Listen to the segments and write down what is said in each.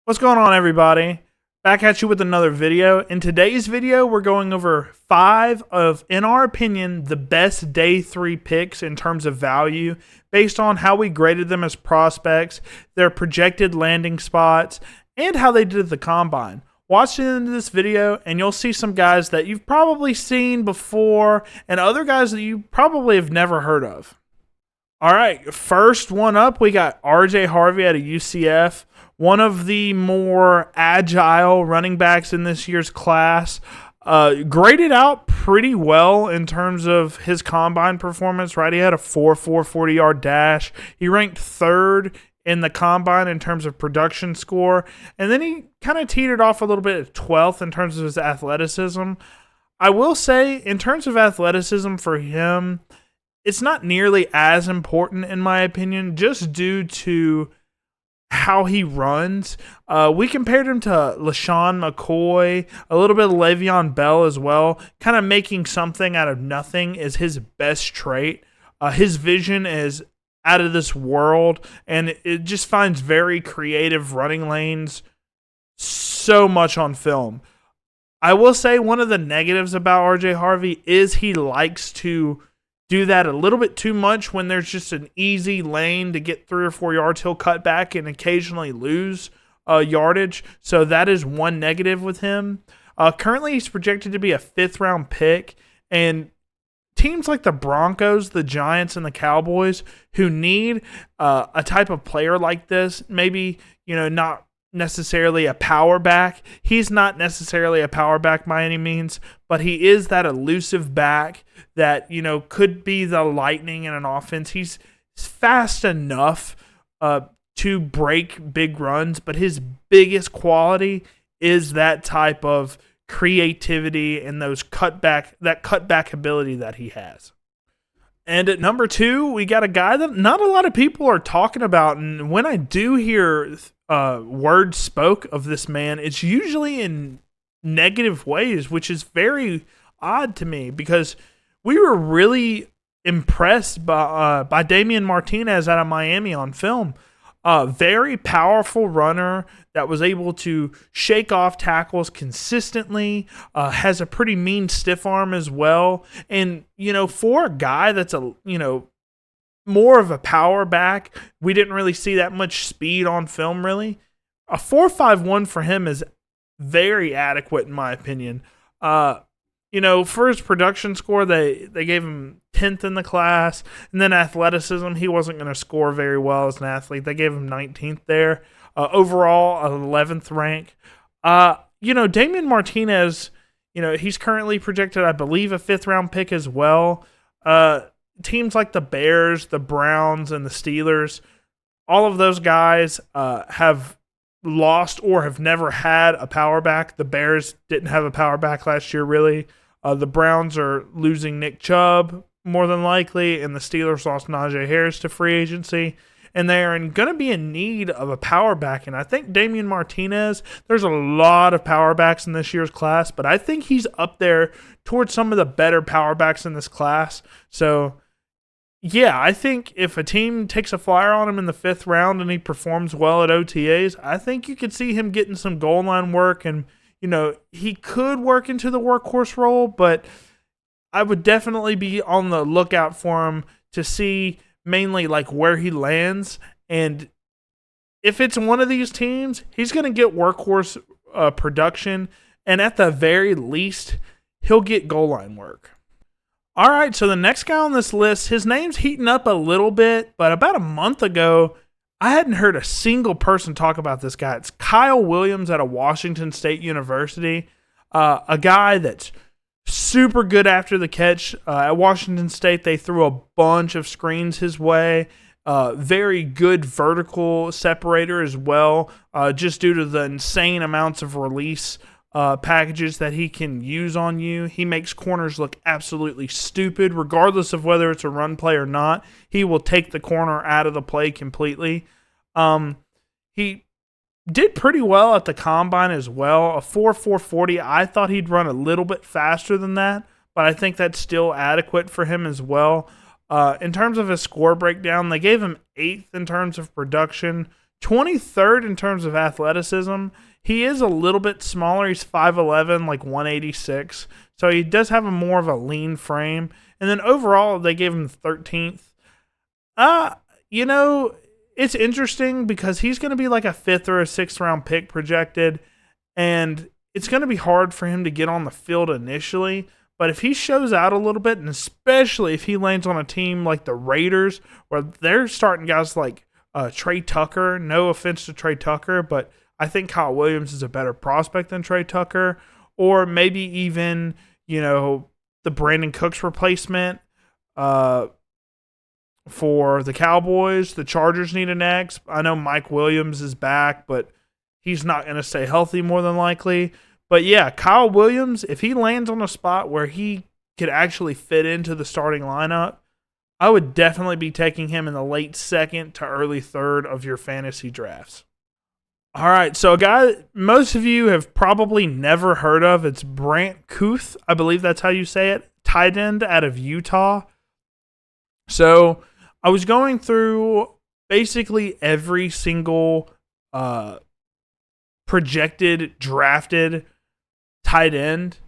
What's going on, everybody? Back at you with another video. In today's video, we're going over 5 of, in our opinion, the best day 3 picks in terms of value based on how we graded them as prospects, their projected landing spots, and how they did at the combine. Watch the end of this video and you'll see some guys that you've probably seen before and other guys that you probably have never heard of. All right, first one up, we got RJ Harvey out of UCF. One of the more agile running backs in this year's class. Graded out pretty well in terms of his combine performance, right? He had a 4.4 40-yard dash. He ranked 3rd in the combine in terms of production score. And then he kind of teetered off a little bit at 12th in terms of his athleticism. I will say, in terms of athleticism for him, it's not nearly as important, in my opinion, just due to how he runs. We compared him to LaShawn McCoy, a little bit of Le'Veon Bell as well. Kind of making something out of nothing is his best trait. His vision is out of this world, and it just finds very creative running lanes so much on film. I will say one of the negatives about RJ Harvey is he likes to do that a little bit too much when there's just an easy lane to get 3 or 4 yards. He'll cut back and occasionally lose yardage. So that is one negative with him. Currently, he's projected to be a 5th round pick. And teams like the Broncos, the Giants, and the Cowboys who need a type of player like this, maybe, not necessarily a power back. He's not necessarily a power back by any means, but he is that elusive back that, could be the lightning in an offense. He's fast enough to break big runs, but his biggest quality is that type of creativity and that cutback ability that he has. And at number 2, we got a guy that not a lot of people are talking about. And when I do hear words spoke of this man, it's usually in negative ways, which is very odd to me because we were really impressed by Damian Martinez out of Miami on film. Very powerful runner that was able to shake off tackles consistently, has a pretty mean stiff arm as well. And, for a guy that's more of a power back, we didn't really see that much speed on film, really. A 4.51 for him is very adequate, in my opinion. For his production score, they gave him 10th in the class. And then athleticism, he wasn't going to score very well as an athlete. They gave him 19th there. Overall, 11th rank. Damian Martinez, he's currently projected, I believe, a 5th round pick as well. Teams like the Bears, the Browns, and the Steelers, all of those guys have lost or have never had a power back. The Bears didn't have a power back last year, really. The Browns are losing Nick Chubb, more than likely, and the Steelers lost Najee Harris to free agency. And they are going to be in need of a power back. And I think Damian Martinez, there's a lot of power backs in this year's class, but I think he's up there towards some of the better power backs in this class. So, yeah, I think if a team takes a flyer on him in the 5th round and he performs well at OTAs, I think you could see him getting some goal line work. And, he could work into the workhorse role, but I would definitely be on the lookout for him to see mainly like where he lands. And if it's one of these teams, he's going to get workhorse production. And at the very least, he'll get goal line work. All right, so the next guy on this list, his name's heating up a little bit, but about a month ago, I hadn't heard a single person talk about this guy. It's Kyle Williams out of Washington State University, a guy that's super good after the catch. At Washington State, they threw a bunch of screens his way. Very good vertical separator as well, just due to the insane amounts of release packages that he can use on you. He makes corners look absolutely stupid, regardless of whether it's a run play or not. He will take the corner out of the play completely. He did pretty well at the combine as well. A 4.4 40. I thought he'd run a little bit faster than that, but I think that's still adequate for him as well. In terms of his score breakdown, they gave him 8th in terms of production, 23rd in terms of athleticism. He is a little bit smaller. He's 5'11", like 186. So he does have a more of a lean frame. And then overall, they gave him 13th. You know, it's interesting because he's going to be like a 5th or a 6th round pick projected. And it's going to be hard for him to get on the field initially. But if he shows out a little bit, and especially if he lands on a team like the Raiders, where they're starting guys like Trey Tucker, no offense to Trey Tucker, but I think Kyle Williams is a better prospect than Trey Tucker. Or maybe even, you know, the Brandon Cooks replacement for the Cowboys. The Chargers need an X. I know Mike Williams is back, but he's not going to stay healthy more than likely. But yeah, Kyle Williams, if he lands on a spot where he could actually fit into the starting lineup, I would definitely be taking him in the late 2nd to early 3rd of your fantasy drafts. All right, so a guy most of you have probably never heard of, it's Brant Kuth. I believe that's how you say it. Tight end out of Utah. So I was going through basically every single projected drafted tight end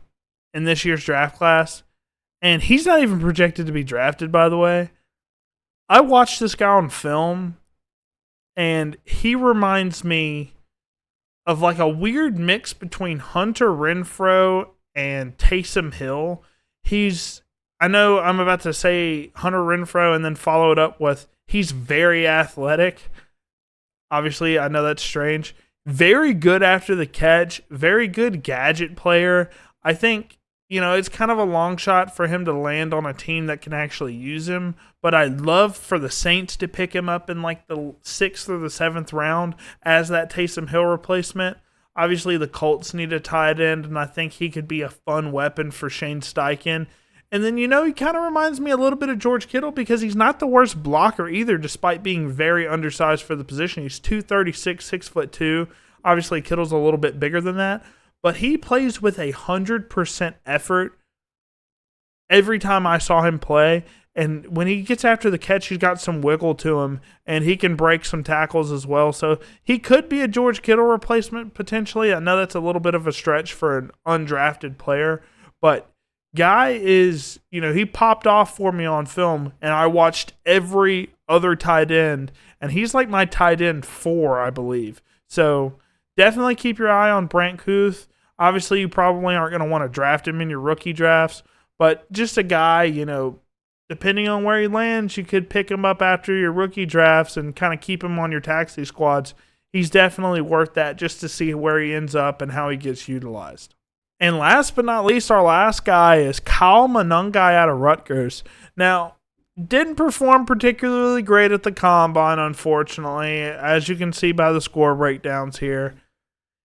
in this year's draft class. And he's not even projected to be drafted, by the way. I watched this guy on film, and he reminds me of like a weird mix between Hunter Renfrow and Taysom Hill. I know I'm about to say Hunter Renfrow and then follow it up with he's very athletic. Obviously, I know that's strange. Very good after the catch. Very good gadget player. I think, you know, it's kind of a long shot for him to land on a team that can actually use him. But I'd love for the Saints to pick him up in like the 6th or the 7th round as that Taysom Hill replacement. Obviously, the Colts need a tight end, and I think he could be a fun weapon for Shane Steichen. And then, you know, he kind of reminds me a little bit of George Kittle because he's not the worst blocker either, despite being very undersized for the position. He's 236, 6'2". Obviously, Kittle's a little bit bigger than that. But he plays with 100% effort every time I saw him play. And when he gets after the catch, he's got some wiggle to him, and he can break some tackles as well. So he could be a George Kittle replacement potentially. I know that's a little bit of a stretch for an undrafted player, but guy is, you know, he popped off for me on film, and I watched every other tight end, and he's like my tight end 4, I believe. So definitely keep your eye on Brant Kuth. Obviously, you probably aren't going to want to draft him in your rookie drafts, but just a guy, you know, depending on where he lands, you could pick him up after your rookie drafts and kind of keep him on your taxi squads. He's definitely worth that just to see where he ends up and how he gets utilized. And last but not least, our last guy is Kyle Monangai out of Rutgers. Now, didn't perform particularly great at the combine, unfortunately, as you can see by the score breakdowns here.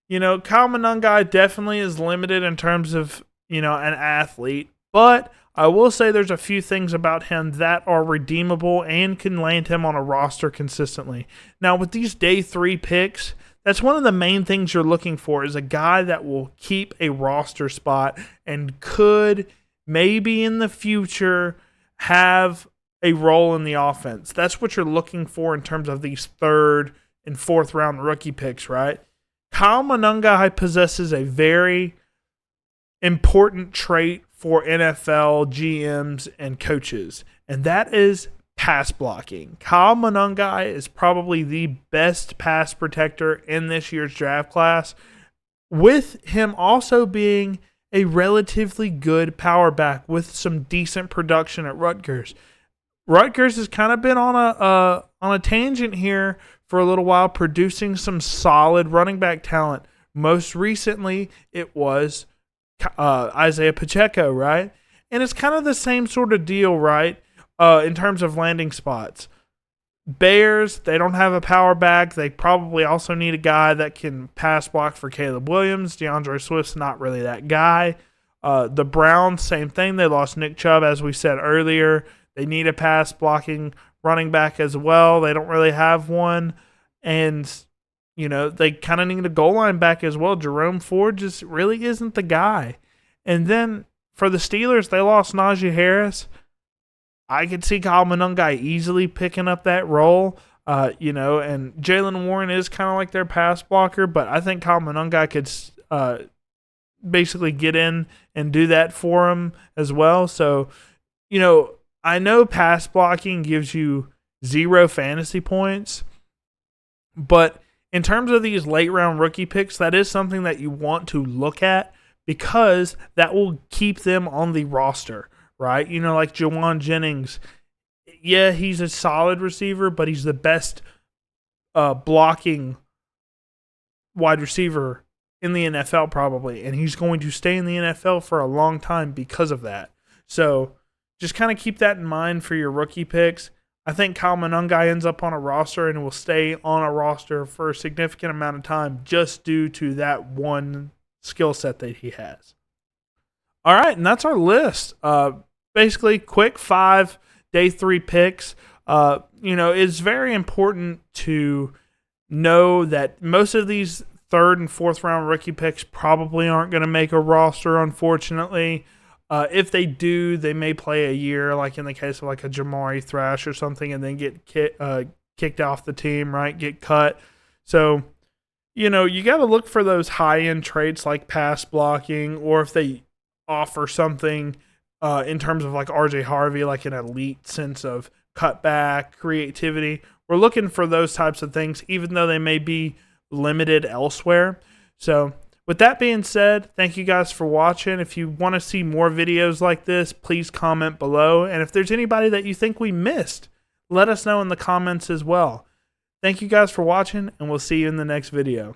You know, Kyle Monangai definitely is limited in terms of, you know, an athlete, but I will say there's a few things about him that are redeemable and can land him on a roster consistently. Now, with these day 3 picks, that's one of the main things you're looking for is a guy that will keep a roster spot and could maybe in the future have a role in the offense. That's what you're looking for in terms of these 3rd and 4th round rookie picks, right? Kyle Monangai possesses a very important trait for NFL GMs and coaches, and that is pass blocking. Kyle Monangai is probably the best pass protector in this year's draft class, with him also being a relatively good power back with some decent production at Rutgers. Rutgers has kind of been on a tangent here for a little while, producing some solid running back talent. Most recently, it was Isaiah Pacheco, right? And it's kind of the same sort of deal, right? In terms of landing spots. Bears, they don't have a power back. They probably also need a guy that can pass block for Caleb Williams. DeAndre Swift's not really that guy. The Browns, same thing. They lost Nick Chubb, as we said earlier. They need a pass blocking running back as well. They don't really have one. And, you know, they kind of need a goal line back as well. Jerome Ford just really isn't the guy. And then for the Steelers, they lost Najee Harris. I could see Kyle Monangai easily picking up that role. And Jalen Warren is kind of like their pass blocker, but I think Kyle Monangai could basically get in and do that for him as well. So, I know pass blocking gives you 0 fantasy points, but in terms of these late round rookie picks, that is something that you want to look at because that will keep them on the roster, right? Like Jawan Jennings. Yeah, he's a solid receiver, but he's the best blocking wide receiver in the NFL probably, and he's going to stay in the NFL for a long time because of that. So just kind of keep that in mind for your rookie picks. I think Kyle Monangai ends up on a roster and will stay on a roster for a significant amount of time just due to that one skill set that he has. All right, and that's our list. Basically, quick 5 day 3 picks. It's very important to know that most of these 3rd and 4th round rookie picks probably aren't going to make a roster, unfortunately. If they do, they may play a year, like in the case of like a Jamari Thrash or something, and then get kicked off the team, right? Get cut. So, you got to look for those high-end traits like pass blocking, or if they offer something in terms of like RJ Harvey, like an elite sense of cutback, creativity. We're looking for those types of things, even though they may be limited elsewhere. So, with that being said, thank you guys for watching. If you want to see more videos like this, please comment below. And if there's anybody that you think we missed, let us know in the comments as well. Thank you guys for watching, and we'll see you in the next video.